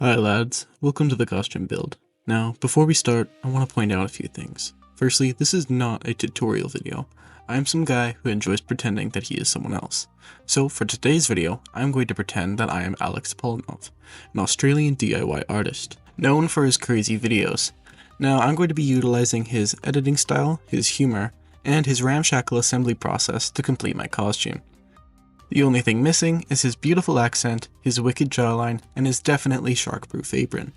Hi lads, welcome to the costume build. Now, before we start, I want to point out a few things. Firstly, this is not a tutorial video. I am some guy who enjoys pretending that he is someone else. So for today's video, I am going to pretend that I am Alex Polonov, an Australian DIY artist, known for his crazy videos. Now, I'm going to be utilizing his editing style, his humor, and his ramshackle assembly process to complete my costume. The only thing missing is his beautiful accent, his wicked jawline, and his definitely shark-proof apron.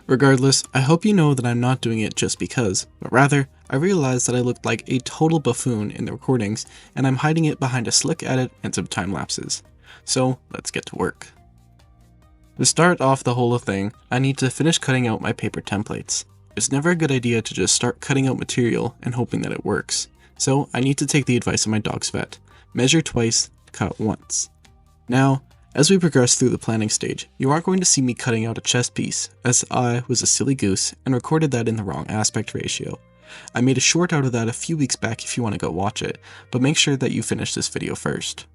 Regardless, I hope you know that I'm not doing it just because, but rather, I realized that I looked like a total buffoon in the recordings, and I'm hiding it behind a slick edit and some time lapses. So, let's get to work. To start off the whole thing, I need to finish cutting out my paper templates. It's never a good idea to just start cutting out material and hoping that it works. So, I need to take the advice of my dog's vet. Measure twice, cut once. Now, as we progress through the planning stage, you aren't going to see me cutting out a chest piece, as I was a silly goose and recorded that in the wrong aspect ratio. I made a short out of that a few weeks back if you want to go watch it, but make sure that you finish this video first.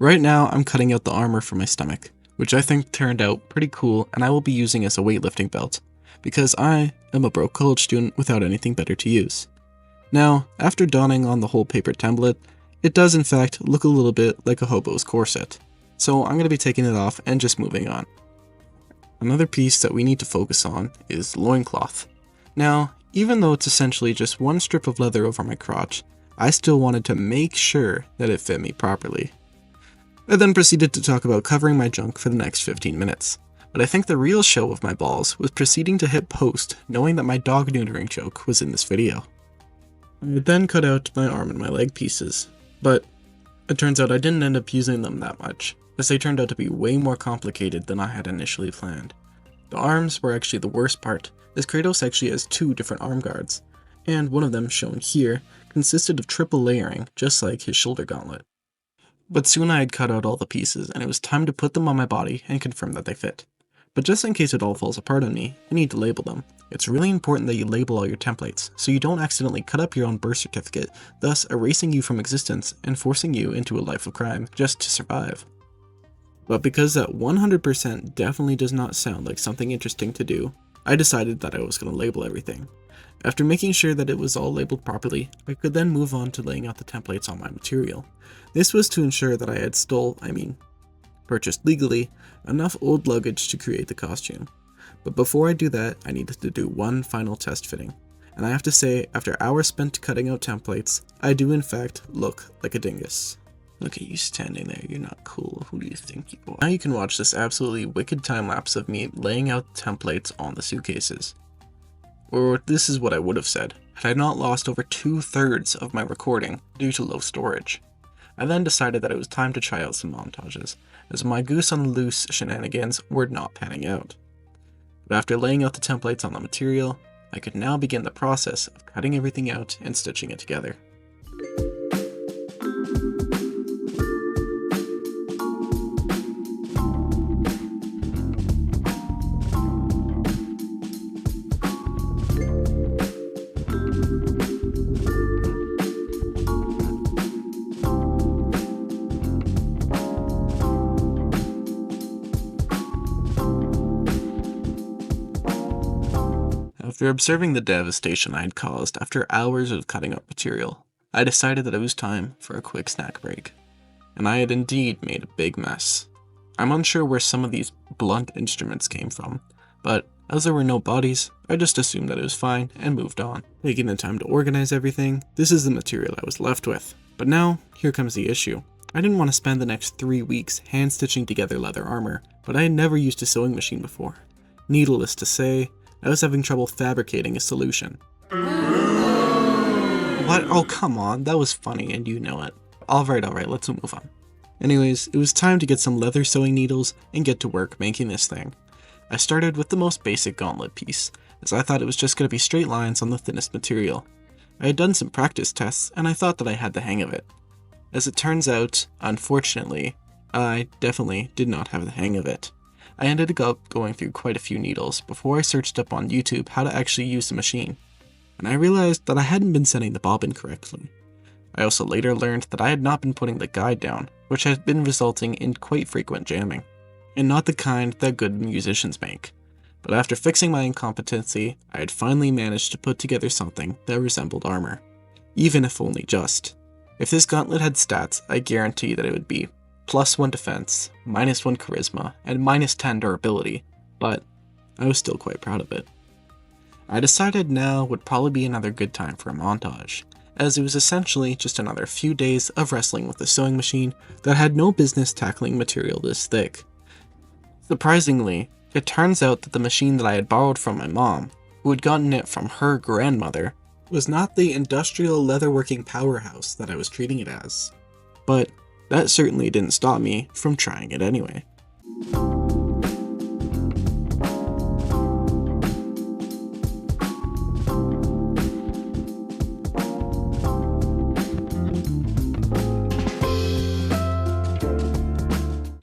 Right now, I'm cutting out the armor for my stomach, which I think turned out pretty cool and I will be using as a weightlifting belt, because I am a broke college student without anything better to use. Now, after donning on the whole paper template, it does in fact look a little bit like a hobo's corset, so I'm going to be taking it off and just moving on. Another piece that we need to focus on is loincloth. Now, even though it's essentially just one strip of leather over my crotch, I still wanted to make sure that it fit me properly. I then proceeded to talk about covering my junk for the next 15 minutes, but I think the real show of my balls was proceeding to hit post knowing that my dog neutering joke was in this video. I then cut out my arm and my leg pieces. But it turns out I didn't end up using them that much, as they turned out to be way more complicated than I had initially planned. The arms were actually the worst part, as Kratos actually has two different arm guards, and one of them, shown here, consisted of triple layering, just like his shoulder gauntlet. But soon I had cut out all the pieces, and it was time to put them on my body and confirm that they fit. But just in case it all falls apart on me, I need to label them. It's really important that you label all your templates, so you don't accidentally cut up your own birth certificate, thus erasing you from existence and forcing you into a life of crime just to survive. But because that 100% definitely does not sound like something interesting to do, I decided that I was going to label everything. After making sure that it was all labeled properly, I could then move on to laying out the templates on my material. This was to ensure that I had purchased legally, enough old luggage to create the costume. But before I do that, I needed to do one final test fitting. And I have to say, after hours spent cutting out templates, I do in fact look like a dingus. Look at you standing there, you're not cool, who do you think you are? Now you can watch this absolutely wicked time lapse of me laying out templates on the suitcases. Or this is what I would have said, had I not lost over 2/3 of my recording due to low storage. I then decided that it was time to try out some montages, as my goose on the loose shenanigans were not panning out. But after laying out the templates on the material, I could now begin the process of cutting everything out and stitching it together. After observing the devastation I had caused after hours of cutting up material, I decided that it was time for a quick snack break. And I had indeed made a big mess. I'm unsure where some of these blunt instruments came from, but as there were no bodies, I just assumed that it was fine and moved on. Taking the time to organize everything, this is the material I was left with. But now, here comes the issue. I didn't want to spend the next 3 weeks hand stitching together leather armor, but I had never used a sewing machine before. Needless to say, I was having trouble fabricating a solution. What? Oh, come on, that was funny and you know it. Alright, let's move on. Anyways, it was time to get some leather sewing needles and get to work making this thing. I started with the most basic gauntlet piece, as I thought it was just going to be straight lines on the thinnest material. I had done some practice tests and I thought that I had the hang of it. As it turns out, unfortunately, I definitely did not have the hang of it. I ended up going through quite a few needles before I searched up on YouTube how to actually use the machine, and I realized that I hadn't been setting the bobbin correctly. I also later learned that I had not been putting the guide down, which had been resulting in quite frequent jamming. and not the kind that good musicians make. But after fixing my incompetency, I had finally managed to put together something that resembled armor. Even if only just. If this gauntlet had stats, I guarantee that it would be +1 defense, -1 charisma, and -10 durability, but I was still quite proud of it. I decided now would probably be another good time for a montage, as it was essentially just another few days of wrestling with a sewing machine that had no business tackling material this thick. Surprisingly, it turns out that the machine that I had borrowed from my mom, who had gotten it from her grandmother, was not the industrial leatherworking powerhouse that I was treating it as. But that certainly didn't stop me from trying it anyway.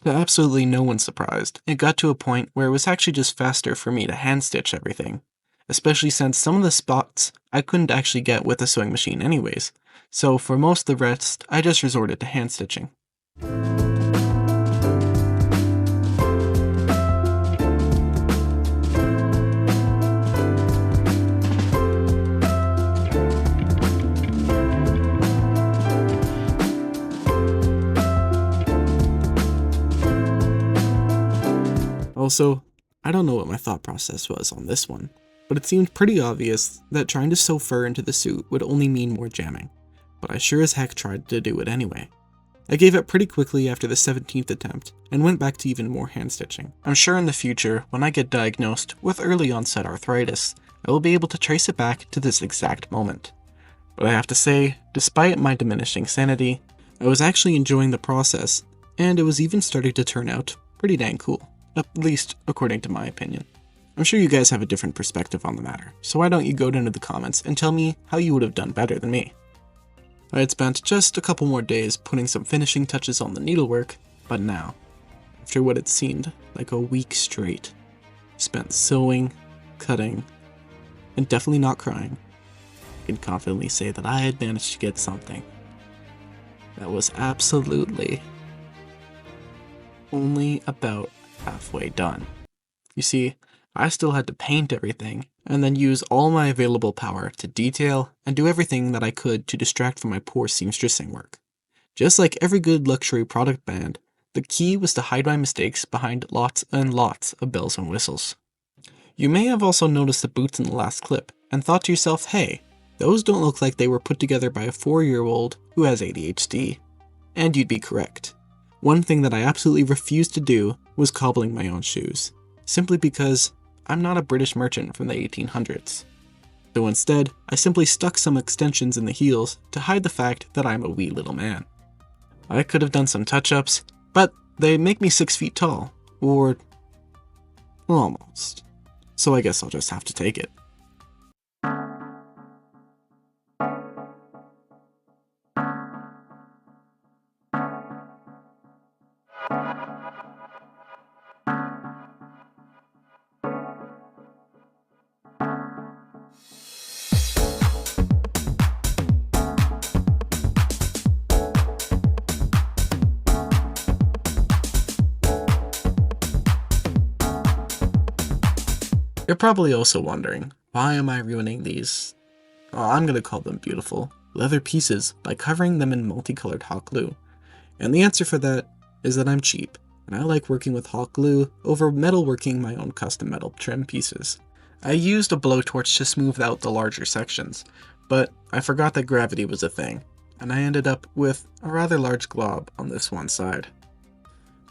To absolutely no one's surprised, it got to a point where it was actually just faster for me to hand stitch everything, especially since some of the spots I couldn't actually get with a sewing machine anyways, so for most of the rest, I just resorted to hand stitching. Also, I don't know what my thought process was on this one, but it seemed pretty obvious that trying to sew fur into the suit would only mean more jamming, but I sure as heck tried to do it anyway. I gave up pretty quickly after the 17th attempt, and went back to even more hand stitching. I'm sure in the future, when I get diagnosed with early onset arthritis, I will be able to trace it back to this exact moment. But I have to say, despite my diminishing sanity, I was actually enjoying the process, and it was even starting to turn out pretty dang cool. At least, according to my opinion. I'm sure you guys have a different perspective on the matter, so why don't you go down to the comments and tell me how you would have done better than me. I had spent just a couple more days putting some finishing touches on the needlework, but now, after what had seemed like a week straight, spent sewing, cutting, and definitely not crying, I can confidently say that I had managed to get something that was absolutely only about halfway done. You see, I still had to paint everything, and then use all my available power to detail and do everything that I could to distract from my poor seamstressing work. Just like every good luxury product brand, the key was to hide my mistakes behind lots and lots of bells and whistles. You may have also noticed the boots in the last clip, and thought to yourself, hey, those don't look like they were put together by a 4-year-old who has ADHD. And you'd be correct. One thing that I absolutely refused to do was cobbling my own shoes, simply because I'm not a British merchant from the 1800s. So instead, I simply stuck some extensions in the heels to hide the fact that I'm a wee little man. I could have done some touch-ups, but they make me 6 feet tall, or almost. So I guess I'll just have to take it. You're probably also wondering, why am I ruining these, I'm gonna call them beautiful, leather pieces by covering them in multicolored hot glue? And the answer for that is that I'm cheap, and I like working with hot glue over metalworking my own custom metal trim pieces. I used a blowtorch to smooth out the larger sections, but I forgot that gravity was a thing, and I ended up with a rather large glob on this one side.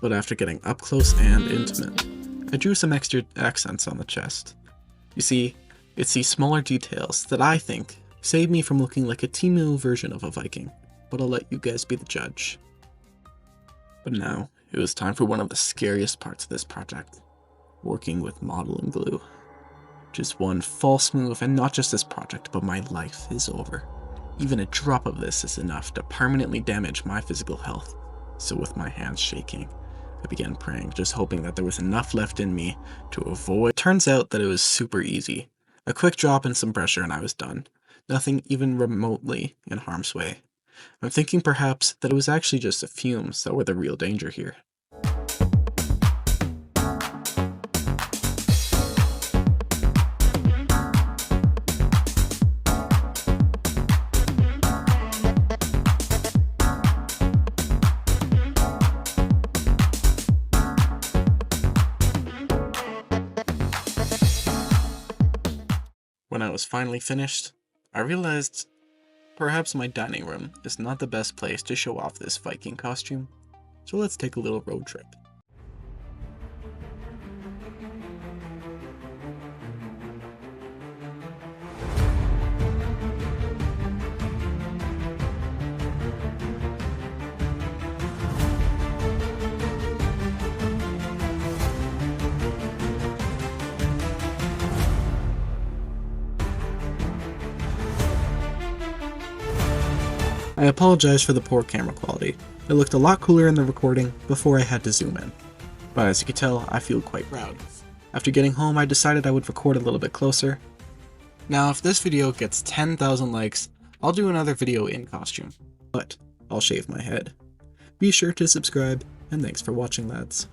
But after getting up close and intimate, I drew some extra accents on the chest. You see, it's these smaller details that I think save me from looking like a Temu version of a Viking, but I'll let you guys be the judge. But now, it was time for one of the scariest parts of this project, working with modeling glue. Just one false move, and not just this project, but my life is over. Even a drop of this is enough to permanently damage my physical health. So with my hands shaking, I began praying, just hoping that there was enough left in me to avoid. Turns out that it was super easy. A quick drop and some pressure and I was done. Nothing even remotely in harm's way. I'm thinking perhaps that it was actually just the fumes that were the real danger here. When I was finally finished, I realized perhaps my dining room is not the best place to show off this Viking costume, so let's take a little road trip. I apologize for the poor camera quality. It looked a lot cooler in the recording before I had to zoom in. But as you can tell, I feel quite proud. After getting home, I decided I would record a little bit closer. Now, if this video gets 10,000 likes, I'll do another video in costume, but I'll shave my head. Be sure to subscribe, and thanks for watching, lads.